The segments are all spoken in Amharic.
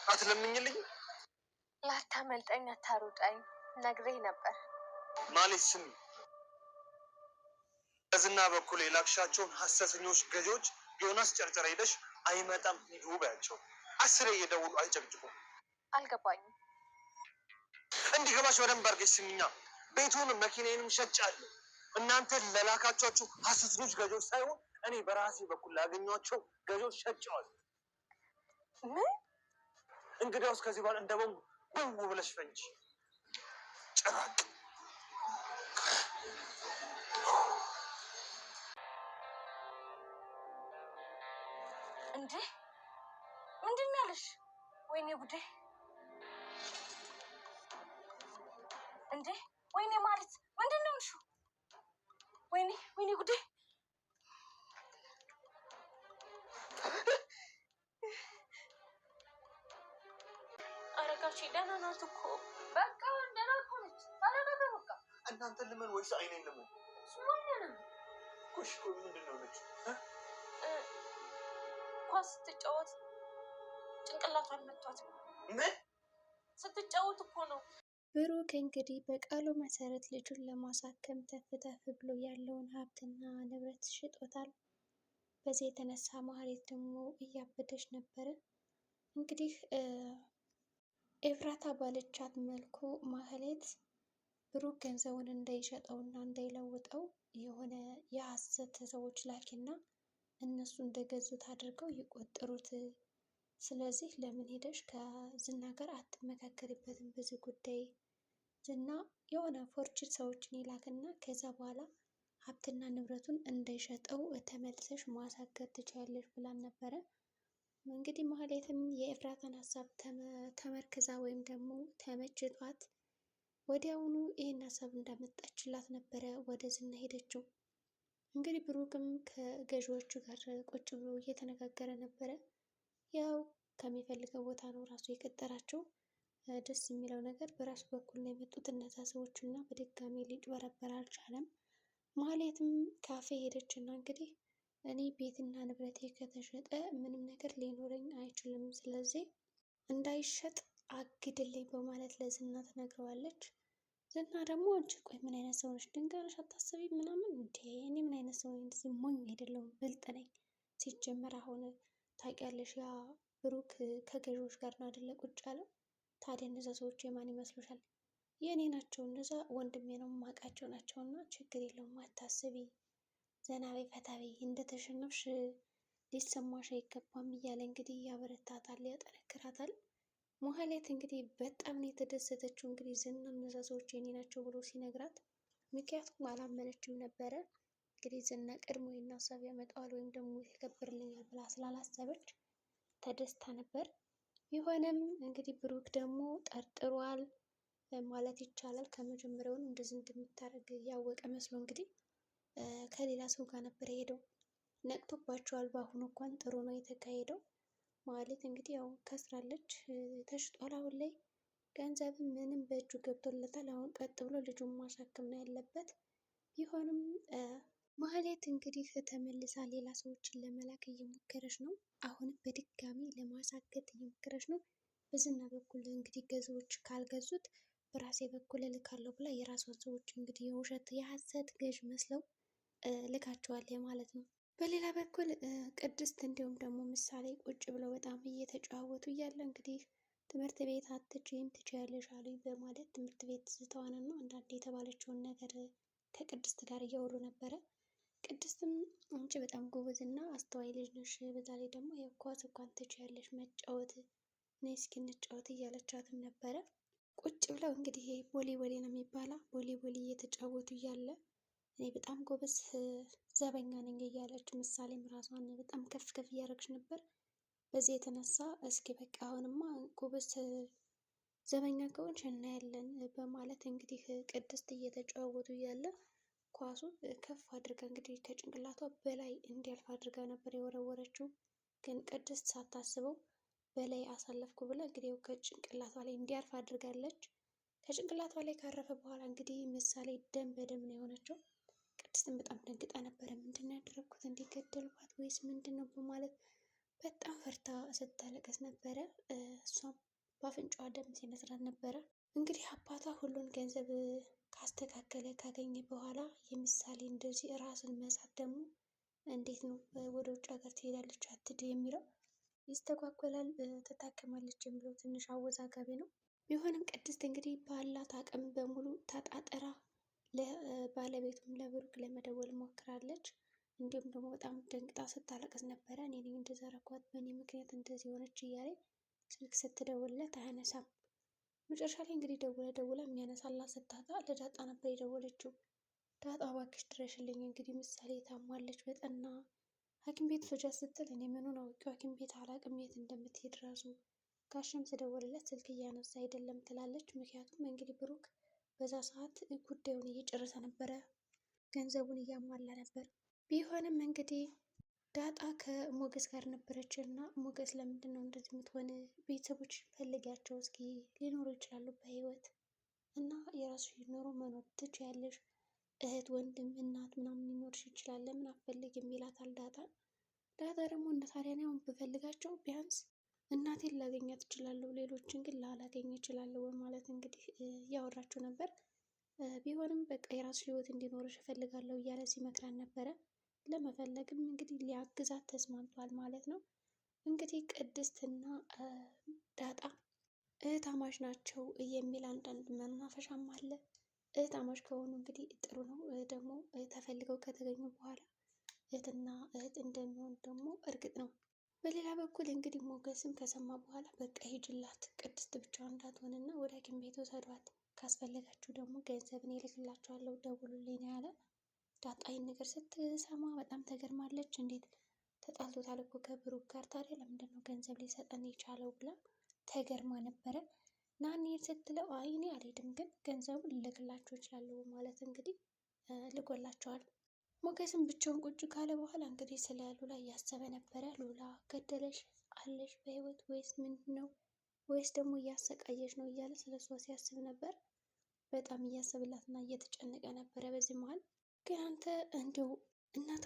አትለምኝልኝ? ላታመልጠኝ አታሩጣኝ ነግሬህ ነበር። ማለት ስሚ፣ በዝና በኩል የላክሻቸውን ሀሰተኞች ገዢዎች ዮናስ ጨርጨር ሄደሽ አይመጣም ሂዱ በያቸው። 10 እየደውሉ አይጨቅጭቁም። አልገባኝም። እንዲገባሽ በደንብ አድርገሽ ስሚኛ። ቤቱን መኪናዬንም ሸጫለሁ። እናንተ ለላካቸኋቸው ሀሰተኞች ገዢዎች ሳይሆን እኔ በራሴ በኩል ላገኟቸው ገዢዎች ሸጨዋል። ምን? እንግዲያውስ ከዚህ በኋላ እንደ ቦምብ ቦው ብለሽ ፈንጂ ጭራቅ። እንዴ ምንድን ነው ያለሽ? ወይኔ ጉዴ! እንዴ ወይኔ ማለት ምንድን ነው እሱ? ወይኔ ጉዴ! አረጋች ደህና ናት እኮ። በቃ ደህና እኮ ነች። አረጋጋ በቃ። እናንተ ልመን ወይስ አይኔን ልመን? ስማኛና ኩሽ ምንድን ነው ነች? ኳስ ስትጫወት ጭንቅላቷን መቷት። ምን? ስትጫወት እኮ ነው። ብሩክ እንግዲህ በቃሉ መሰረት ልጁን ለማሳከም ተፍ ብሎ ያለውን ሀብትና ንብረት ሽጦታል። በዚህ የተነሳ ማህሌት ደግሞ እያበደች ነበረ። እንግዲህ ኤፍራታ ባለቻት መልኩ ማህሌት ብሩክ ገንዘቡን እንዳይሸጠው እና እንዳይለውጠው የሆነ የሀሰት ሰዎች ላኪና እነሱ እንደገዙት አድርገው ይቆጥሩት። ስለዚህ ለምን ሄደሽ ከዝና ጋር አትመካከሪበትም በዚህ ጉዳይ? ዝና የሆነ ፎርጅድ ሰዎችን ይላክና ከዛ በኋላ ሀብትና ንብረቱን እንዳይሸጠው ተመልሰሽ ማሳገር ትችያለሽ ብላን ነበረ። እንግዲህ ማህሌትም የኤፍራታን ሀሳብ ተመርክዛ ወይም ደግሞ ተመችቷት ወዲያውኑ ይህን ሀሳብ እንዳመጣችላት ነበረ ወደ ዝና ሄደችው። እንግዲህ ብሩክም ከገዢዎቹ ጋር ቁጭ ብሎ እየተነጋገረ ነበረ። ያው ከሚፈልገው ቦታ ነው ራሱ የቀጠራቸው። ደስ የሚለው ነገር በራሱ በኩል ነው የመጡት እነዛ ሰዎች እና በድጋሚ ሊጭበረበር አልቻለም። ማህሌትም ካፌ ሄደች እና እንግዲህ እኔ ቤትና ንብረቴ ከተሸጠ ምንም ነገር ሊኖረኝ አይችልም፣ ስለዚህ እንዳይሸጥ አግድልኝ በማለት ለዝና ትነግረዋለች። ዝና ደግሞ አንቺ ቆይ ምን አይነት ሰው ነሽ? ድንጋይሽ አታስቢ ምናምን እንዴ? እኔ ምን አይነት ሰው ነኝ? እንደዚህ ሞኝ አይደለሁም፣ ብልጥ ነኝ። ሲጀመር አሁን ታውቂያለሽ ያ ብሩክ ከገዢዎች ጋር ነው አይደለ ቁጭ ያለው። ታዲያ እነዛ ሰዎች የማን ይመስሉሻል? የእኔ ናቸው። እነዛ ወንድሜ ነው የማውቃቸው ናቸው እና ችግር የለውም አታስቢ፣ ዘና በይ ፈታ በይ፣ እንደተሸነፍሽ ሊሰማሽ አይገባም እያለ እንግዲህ ያበረታታል፣ ያጠነክራታል። ማህሌት እንግዲህ በጣም ነው የተደሰተችው። እንግዲህ ዝና እነዛ ሰዎች የኔ ናቸው ብሎ ሲነግራት፣ ምክንያቱም አላመነችም ነበረ። እንግዲህ ዝና ቀድሞ ይህን ሀሳብ ያመጣዋል ወይም ደግሞ ይተገብርልኛል ብላ ስላላሰበች ተደስታ ነበር። ቢሆንም እንግዲህ ብሩክ ደግሞ ጠርጥሯል ማለት ይቻላል። ከመጀመሪያውኑ እንደዚህ እንደምታደርግ ያወቀ መስሎ እንግዲህ ከሌላ ሰው ጋር ነበር የሄደው። ነቅቶባቸዋል። በአሁኑ እንኳን ጥሩ ነው የተካሄደው። ማለት እንግዲህ ያው ከስራለች፣ ተሽጧል። አሁን ላይ ገንዘብ ምንም በእጁ ገብቶለታል። አሁን ቀጥ ብሎ ልጁን ማሳከም ነው ያለበት። ቢሆንም ማህሌት እንግዲህ ተመልሳ ሌላ ሰዎችን ለመላክ እየሞከረች ነው። አሁንም በድጋሚ ለማሳገት እየሞከረች ነው። በዝና በኩል እንግዲህ ገዢዎች ካልገዙት በራሴ በኩል እልካለሁ ብላ የራሷን ሰዎች እንግዲህ የውሸት የሀሰት ገዥ መስለው ልካቸዋል ማለት ነው። በሌላ በኩል ቅድስት እንዲሁም ደግሞ ምሳሌ ቁጭ ብለው በጣም እየተጨዋወቱ እያለ እንግዲህ ትምህርት ቤት አትችይም ትችያለሽ አሉኝ በማለት ትምህርት ቤት ትዝታዋንና አንዳንድ የተባለችውን ነገር ከቅድስት ጋር እያወሩ ነበረ። ቅድስትም አንቺ በጣም ጎበዝ እና አስተዋይ ልጅ ነሽ፣ በዛ ላይ ደግሞ ያው ኳስ እንኳን ትችያለሽ መጫወት፣ ነይ እስኪ እንጫወት እያለቻትም ነበረ። ቁጭ ብለው እንግዲህ ቦሌ ቦሌ ነው የሚባለው ቦሌ ቦሌ እየተጫወቱ እያለ እኔ በጣም ጎበዝ ዘበኛ ነኝ እያለች ምሳሌም ራሷን በጣም ከፍ ከፍ እያደረግች ነበር። በዚህ የተነሳ እስኪ በቃ አሁንማ ጎበዝ ዘበኛ ከሆንሽ እናያለን በማለት እንግዲህ ቅድስት እየተጫወቱ እያለ ኳሱ ከፍ አድርጋ እንግዲህ ከጭንቅላቷ በላይ እንዲያልፍ አድርጋ ነበር የወረወረችው። ግን ቅድስት ሳታስበው በላይ አሳለፍኩ ብላ እንግዲህ ከጭንቅላቷ ላይ እንዲያርፍ አድርጋለች። ከጭንቅላቷ ላይ ካረፈ በኋላ እንግዲህ ምሳሌ ደም በደም ነው የሆነችው። ቅድስትን በጣም ደንግጣ ነበረ። ምንድን ነው ያደረግኩት? እንዲገደልኳት ወይስ ምንድን ነው በማለት በጣም ፈርታ ስታለቀስ ነበረ። እሷም በአፍንጫዋ ደም ሲነስራት ነበረ። እንግዲህ አባቷ ሁሉን ገንዘብ ካስተካከለ ካገኘ በኋላ የምሳሌ እንደዚህ ራስን መሳት ደግሞ እንዴት ነው ወደ ውጭ ሀገር ትሄዳለች አትድ የሚለው ይስተጓጎላል፣ ትታከማለች የሚለው ትንሽ አወዛጋቢ ነው። ቢሆንም ቅድስት እንግዲህ ባላት አቅም በሙሉ ተጣጥራ ለባለቤቱም ለብሩክ ለመደወል ሞክራለች። እንዲሁም ደግሞ በጣም ደንግጣ ስታለቅስ ነበረ። እኔ ነኝ እንደዘረኳት፣ በእኔ ምክንያት እንደዚህ ሆነች እያለ ስልክ ስትደውልለት አያነሳም። መጨረሻ ላይ እንግዲህ ደውላ የሚያነሳላት ስታጣ ለዳጣ ነበር የደወለችው። ዳጣ እባክሽ ድረሽልኝ፣ እንግዲህ ምሳሌ ታሟለች በጠና ሐኪም ቤት ፍጃት ስትል እኔ ምኑን አውቄው ሐኪም ቤት አላቅም የት እንደምትሄድ ራሱ። ጋሽም ስደውልለት ስልክ እያነሳ አይደለም ትላለች። ምክንያቱም እንግዲህ ብሩክ በዛ ሰዓት ጉዳዩን እየጨረሰ ነበረ፣ ገንዘቡን እያሟላ ነበር። ቢሆንም እንግዲህ ዳጣ ከሞገስ ጋር ነበረች እና ሞገስ ለምንድን ነው እንደዚህ የምትሆን? ቤተሰቦች ፈልጊያቸው እስኪ ሊኖሩ ይችላሉ በህይወት እና የራስሽ ኑሮ መኖር ትችያለሽ፣ እህት ወንድም እናት ምናምን ሊኖርሽ ይችላል፣ ለምን አትፈልጊም ይላታል ዳጣን። ዳጣ ደግሞ እነ ታዲያ እኔ አሁን ብፈልጋቸው ቢያንስ እናቴን ላገኛት እችላለሁ፣ ሌሎችን ግን ላላገኝ እችላለሁ በማለት እንግዲህ እያወራቸው ነበር። ቢሆንም በቃ የራስሽ ህይወት እንዲኖርሽ እፈልጋለሁ እያለ ሲመክራን ነበረ። ለመፈለግም እንግዲህ ሊያግዛት ተስማምቷል ማለት ነው። እንግዲህ ቅድስትና ዳጣ እህታማች ናቸው የሚል አንዳንድ መናፈሻም አለ። እህታማች ከሆኑ እንግዲህ ጥሩ ነው። ደግሞ ተፈልገው ከተገኙ በኋላ እህትና እህት እንደሚሆን ደግሞ እርግጥ ነው። በሌላ በኩል እንግዲህ ሞገስም ከሰማ በኋላ በቃ ሂጅላት፣ ቅድስት ብቻዋን እንዳትሆንና ወደ ሐኪም ቤት ወሰዷት፣ ካስፈለጋችሁ ደግሞ ገንዘብን እልክላችኋለሁ ደውሉልኝ ነው ያለ። ዳጣ ይህን ነገር ስትሰማ በጣም ተገርማለች። እንዴት ተጣልቶታል እኮ ከብሩክ ጋር፣ ታዲያ ለምንድን ነው ገንዘብ ሊሰጠን የቻለው ብላ ተገርማ ነበረ። ናኒ ስትለው አይ እኔ አልሄድም፣ ግን ገንዘቡን ልልክላቸው እችላለሁ ማለት እንግዲህ ልኮላቸዋል። ሞገስም ብቻውን ቁጭ ካለ በኋላ እንግዲህ ስለ ሉላ እያሰበ ነበረ። ሉላ ገደለሽ አለሽ በህይወት ወይስ ምንድን ነው? ወይስ ደግሞ እያሰቃየች ነው እያለ ስለ እሷ ሲያስብ ነበር። በጣም እያሰብላትና እየተጨነቀ ነበረ። በዚህ መሀል ግን አንተ እንዲሁ እናት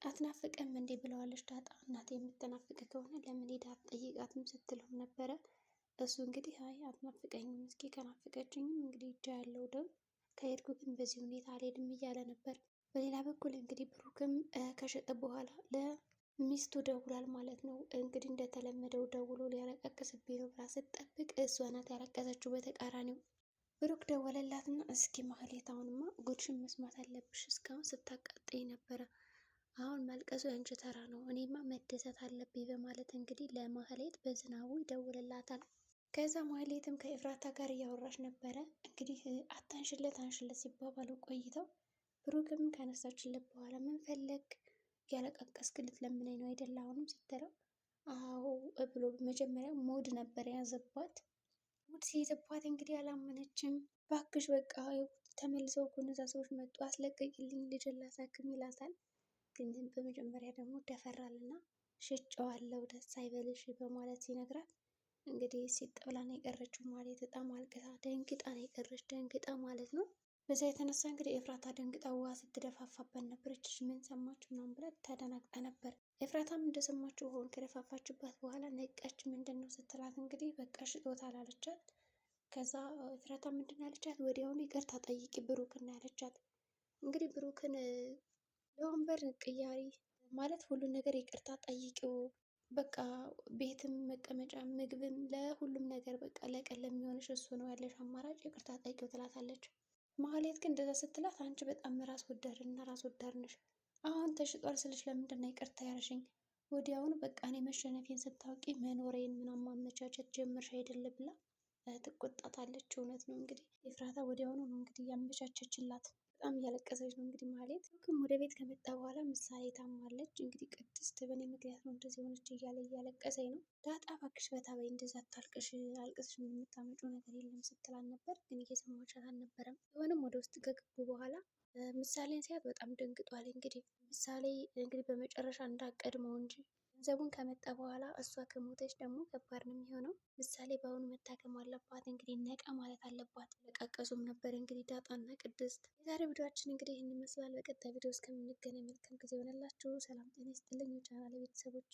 አትናፍቅም እንዴ ብለዋለች ዳጣ። እናት የምትናፍቅ ከሆነ ለምን ሄዳ አትጠይቃትም ስትለውም ነበረ። እሱ እንግዲህ አይ አትናፍቀኝም፣ እስኪ ከናፍቀችኝም እንግዲህ እጃ ያለው ደም ከሄድኩ ግን በዚህ ሁኔታ አልሄድም እያለ ነበር። በሌላ በኩል እንግዲህ ብሩክም ከሸጠ በኋላ ለሚስቱ ደውሏል ማለት ነው። እንግዲህ እንደተለመደው ደውሎ ሊያለቃቅስብኝ ነው ብላ ስትጠብቅ እሷ ናት ያለቀሰችው በተቃራኒው። ብሩክ ደወለላትና እስኪ ማህሌት አሁንማ ጉድሽን መስማት አለብሽ፣ እስካሁን ስታቃጥኝ ነበረ፣ አሁን ማልቀሱ ያንቺ ተራ ነው፣ እኔማ መደሰት አለብኝ በማለት እንግዲህ ለማህሌት በዝናቡ ይደውልላታል። ከዛ ማህሌትም ከኤፍራታ ጋር እያወራች ነበረ። እንግዲህ አታንሽለት አንሽለት ሲባባሉ ቆይተው ብሩክም ካነሳችለት በኋላ ምን ፈለግ ያለቃቀስክ ልትለምነኝ ነው አይደል አሁንም ስትለው አዎ ብሎ መጀመሪያ ሞድ ነበር የያዘባት። ሙድ ሲይዝባት እንግዲህ አላመነችም። ባክሽ በቃ ተመልሰው እኮ እነዛ ሰዎች መጡ አስለቀቂልኝ ልጅን ላሳክም ይላታል። ግን በመጀመሪያ ደግሞ ደፈራልና ሽጨዋለሁ ደስ አይበልሽ በማለት ሲነግራት እንግዲህ ሲጥ ብላ ነው የቀረችው። ማለት በጣም አልቅሳ ደንግጣ ነው የቀረች፣ ደንግጣ ማለት ነው። በዛ የተነሳ እንግዲህ ኤፍራታ ደንግጣ ውሃ ስትደፋፋበት ነበረች። ምን ሰማች ምናምን ብላ ተደናግጣ ነበር። ኤፍራታም እንደሰማችው ውሃውን ከደፋፋችባት በኋላ ነቃች። ምንድን ነው ስትላት እንግዲህ በቃ ሽጦታል አለቻት። ከዛ ኤፍራታ ምንድን ያለቻት ወዲያውኑ ይቅርታ ጠይቂ ብሩክን ያለቻት። እንግዲህ ብሩክን ለወንበር ቅያሪ ማለት ሁሉን ነገር ይቅርታ ጠይቂው፣ በቃ ቤትም መቀመጫ ምግብም ለሁሉም ነገር በቃ ለቀን ለሚሆንሽ እሱ ነው ያለሽ አማራጭ ይቅርታ ጠይቂው ትላታለች። ማህሌት ግን እንደዛ ስትላት አንቺ በጣም ራስ ወዳድ እና ራስ ወዳድ ነሽ፣ አሁን ተሽጧል ስልሽ ለምንድን ነው ይቅርታ ያልሽኝ? ወዲያውኑ በቃ እኔ መሸነፌን ስታውቂ መኖሬን ምናምን ማመቻቸት ጀምርሽ አይደለ ብላ ትቆጣታለች። እውነት ነው እንግዲህ ኤፍራታ ወዲያውኑ ነው እንግዲህ ያመቻቸችላት። በጣም እያለቀሰች ነው እንግዲህ ማህሌት። ግን ወደ ቤት ከመጣ በኋላ ምሳሌ ታማለች። እንግዲህ ቅድስት በእኔ ምክንያት ነው እንደዚህ ሆነች እያለ እያለቀሰኝ ነው። ዳጣ እባክሽ ፈታ በይ፣ እንደዛ አታልቅሽ፣ አልቅስሽ ምን የምታመጪው ነገር የለም ስትላል ነበር። ግን እየሰማቻት አልነበረም። ቢሆንም ወደ ውስጥ ከገቡ በኋላ ምሳሌን ሲያት በጣም ደንግጧል። እንግዲህ ምሳሌ እንግዲህ በመጨረሻ እንዳቀድመው እንጂ ገንዘቡን ከመጣ በኋላ እሷ ከሞተች ደግሞ ከባድ ነው የሚሆነው። ምሳሌ በአሁኑ መታከም አለባት። እንግዲህ ነቃ ማለት አለባት። ለቃቀሱም ነበር እንግዲህ ዳጣና ቅድስት። የዛሬ ቪዲዮአችን እንግዲህ ይህን ይመስላል። በቀጣይ ቪዲዮ እስከምንገናኝ መልካም ጊዜ ይሆንላችሁ። ሰላም ጤና ይስጥልኝ ቻናሌ ቤተሰቦች።